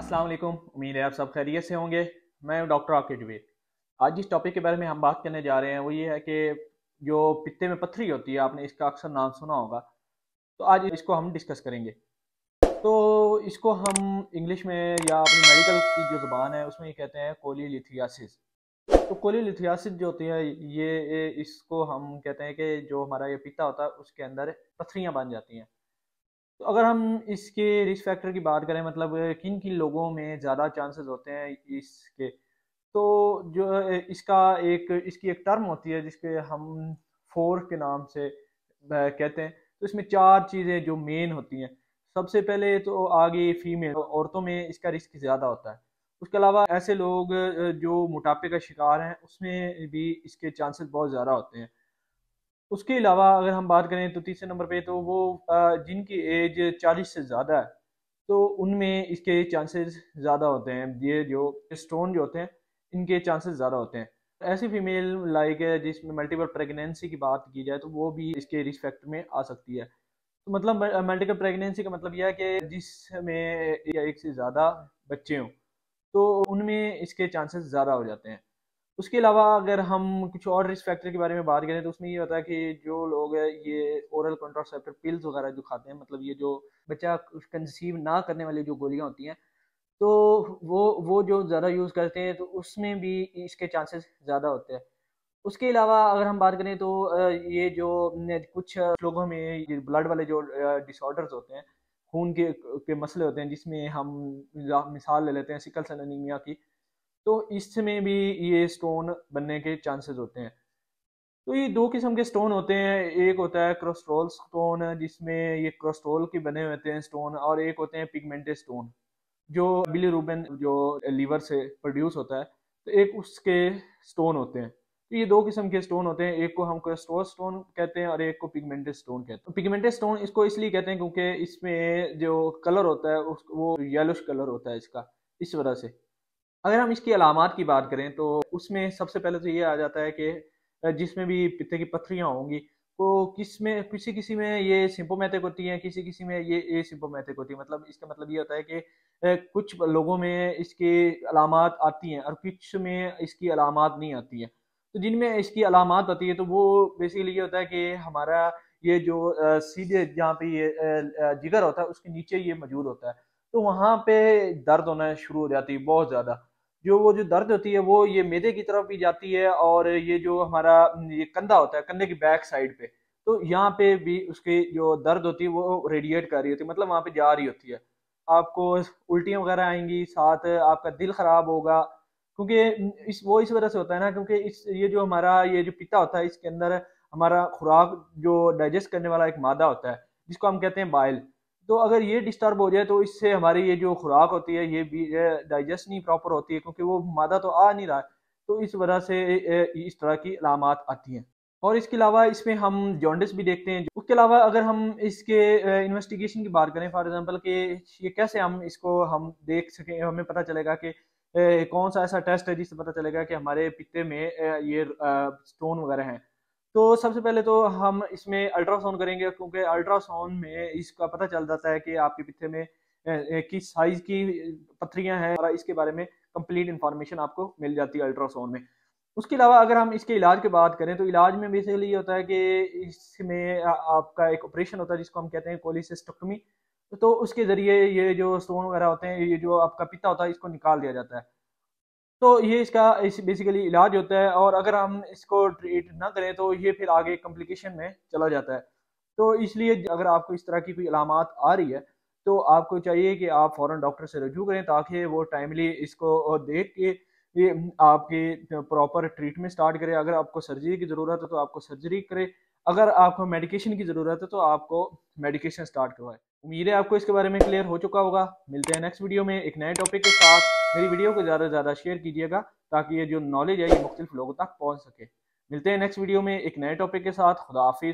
अस्सलाम वालेकुम। उम्मीद है आप सब खैरियत से होंगे। मैं हूं डॉक्टर आकिब जवेद। आज जिस टॉपिक के बारे में हम बात करने जा रहे हैं वो ये है कि जो पित्ते में पत्थरी होती है, आपने इसका अक्सर नाम सुना होगा। तो आज इसको हम डिस्कस करेंगे। तो इसको हम इंग्लिश में या अपनी मेडिकल की जो ज़ुबान है उसमें ये कहते हैं कोलीलिथियासिस। तो कोलीलिथियासिस जो होती है ये इसको हम कहते हैं कि जो हमारा ये पित्ता होता है उसके अंदर पत्थरियाँ बन जाती हैं। तो अगर हम इसके रिस्क फैक्टर की बात करें, मतलब किन किन लोगों में ज़्यादा चांसेस होते हैं इसके, तो जो इसका एक इसकी एक टर्म होती है जिसके हम फोर के नाम से कहते हैं। तो इसमें चार चीज़ें जो मेन होती हैं। सबसे पहले तो आगे फीमेल औरतों में इसका रिस्क ज़्यादा होता है। उसके अलावा ऐसे लोग जो मोटापे का शिकार हैं उसमें भी इसके चांसेस बहुत ज़्यादा होते हैं। उसके अलावा अगर हम बात करें तो तीसरे नंबर पे तो वो जिनकी एज 40 से ज़्यादा है, तो उनमें इसके चांसेस ज़्यादा होते हैं। ये जो स्टोन जो होते हैं इनके चांसेस ज़्यादा होते हैं। ऐसी फीमेल लाइक जिसमें मल्टीपल प्रेगनेंसी की बात की जाए तो वो भी इसके रिस्क फैक्टर में आ सकती है। तो मतलब मल्टीपल प्रेगनेंसी का मतलब यह है कि जिसमें एक से ज़्यादा बच्चे हों, तो उनमें इसके चांसेस ज़्यादा हो जाते हैं। उसके अलावा अगर हम कुछ और रिस्क फैक्टर के बारे में बात करें तो उसमें ये होता है कि जो लोग हैं ये ओरल कॉन्ट्रासेप्टिव पिल्स वगैरह जो खाते हैं, मतलब ये जो बच्चा कंसीव ना करने वाली जो गोलियां होती हैं, तो वो जो ज़्यादा यूज़ करते हैं तो उसमें भी इसके चांसेस ज़्यादा होते हैं। उसके अलावा अगर हम बात करें तो ये जो कुछ लोगों में ये ब्लड वाले जो डिसऑर्डर्स होते हैं, खून के मसले होते हैं, जिसमें हम मिसाल ले लेते हैं सिकल सेल एनीमिया की, तो इसमें भी ये स्टोन बनने के चांसेस होते हैं। तो ये दो किस्म के स्टोन होते हैं। एक होता है कोलेस्ट्रॉल स्टोन जिसमें ये कोलेस्ट्रॉल के बने होते हैं स्टोन, और एक होते हैं पिगमेंटेड स्टोन जो बिलीरुबिन जो लीवर से प्रोड्यूस होता है, तो एक उसके स्टोन होते हैं। तो ये दो किस्म के स्टोन होते हैं, एक को हम कोलेस्ट्रॉल स्टोन कहते हैं और एक को पिगमेंटेड स्टोन कहते हैं। पिगमेंटेड स्टोन इसको इसलिए कहते हैं क्योंकि इसमें जो कलर होता है वो येलोश कलर होता है इसका, इस वजह से। अगर हम इसकी अलामात की बात करें तो उसमें सबसे पहले तो ये आ जाता है कि जिसमें भी पित्ते की पत्थरियाँ होंगी, तो किसमें किसी किसी में ये सिम्पोमैटिक होती हैं, किसी किसी में ये एसिम्पोमैटिक होती है। मतलब इसका मतलब ये होता है कि कुछ लोगों में इसकी अलामात आती हैं और कुछ में इसकी अलामात नहीं आती हैं। तो जिनमें इसकी अलामात आती है तो वो बेसिकली ये होता है कि हमारा ये जो सीधे जहाँ पे ये जिगर होता है उसके नीचे ये मौजूद होता है, तो वहाँ पे दर्द होना शुरू हो जाती है बहुत ज़्यादा। वो जो दर्द होती है वो ये मैदे की तरफ भी जाती है, और ये जो हमारा ये कंधा होता है, कंधे की बैक साइड पे, तो यहाँ पे भी उसकी जो दर्द होती है वो रेडिएट कर रही होती है, मतलब वहाँ पे जा रही होती है। आपको उल्टियाँ वगैरह आएंगी, साथ आपका दिल खराब होगा, क्योंकि इस वजह से होता है ना, क्योंकि इस ये जो हमारा ये जो पित्ता होता है इसके अंदर हमारा खुराक जो डाइजेस्ट करने वाला एक मादा होता है जिसको हम कहते हैं बाइल। तो अगर ये डिस्टर्ब हो जाए तो इससे हमारी ये जो खुराक होती है ये भी डाइजेस्ट नहीं प्रॉपर होती है, क्योंकि वो मादा तो आ नहीं रहा है। तो इस वजह से इस तरह की अलामात आती हैं। और इसके अलावा इसमें हम जॉन्डिस भी देखते हैं। उसके अलावा अगर हम इसके इन्वेस्टिगेशन की बात करें, फॉर एग्जांपल कि ये कैसे हम इसको हम देख सकें, हमें पता चलेगा कि कौन सा ऐसा टेस्ट है जिससे पता चलेगा कि हमारे पित्ते में ये स्टोन वगैरह हैं। तो सबसे पहले तो हम इसमें अल्ट्रासाउंड करेंगे, क्योंकि अल्ट्रासाउंड में इसका पता चल जाता है कि आपके पित्ते में किस साइज की पथरियां हैं, और इसके बारे में कंप्लीट इन्फॉर्मेशन आपको मिल जाती है अल्ट्रासाउंड में। उसके अलावा अगर हम इसके इलाज की बात करें तो इलाज में बेसिकली ये होता है कि इसमें आपका एक ऑपरेशन होता है जिसको हम कहते हैं कोलिसिस्टोमी। तो उसके ज़रिए ये जो स्टोन वगैरह होते हैं, ये जो आपका पित्ता होता है, इसको निकाल दिया जाता है। तो ये इसका बेसिकली इलाज होता है, और अगर हम इसको ट्रीट ना करें तो ये फिर आगे कॉम्प्लिकेशन में चला जाता है। तो इसलिए अगर आपको इस तरह की कोई अलामात आ रही है तो आपको चाहिए कि आप फ़ौरन डॉक्टर से रजू करें, ताकि वो टाइमली इसको देख के ये आपकी प्रॉपर ट्रीटमेंट स्टार्ट करे। अगर आपको सर्जरी की ज़रूरत है तो आपको सर्जरी करे, अगर आपको मेडिकेशन की ज़रूरत है तो आपको मेडिकेशन स्टार्ट करवाएं। उम्मीद है आपको इसके बारे में क्लियर हो चुका होगा। मिलते हैं नेक्स्ट वीडियो में एक नए टॉपिक के साथ। मेरी वीडियो को ज़्यादा से ज़्यादा शेयर कीजिएगा ताकि ये जो नॉलेज है ये मुख्तलिफ लोगों तक पहुँच सके। मिलते हैं नेक्स्ट वीडियो में एक नए टॉपिक के साथ। खुदा हाफिज़।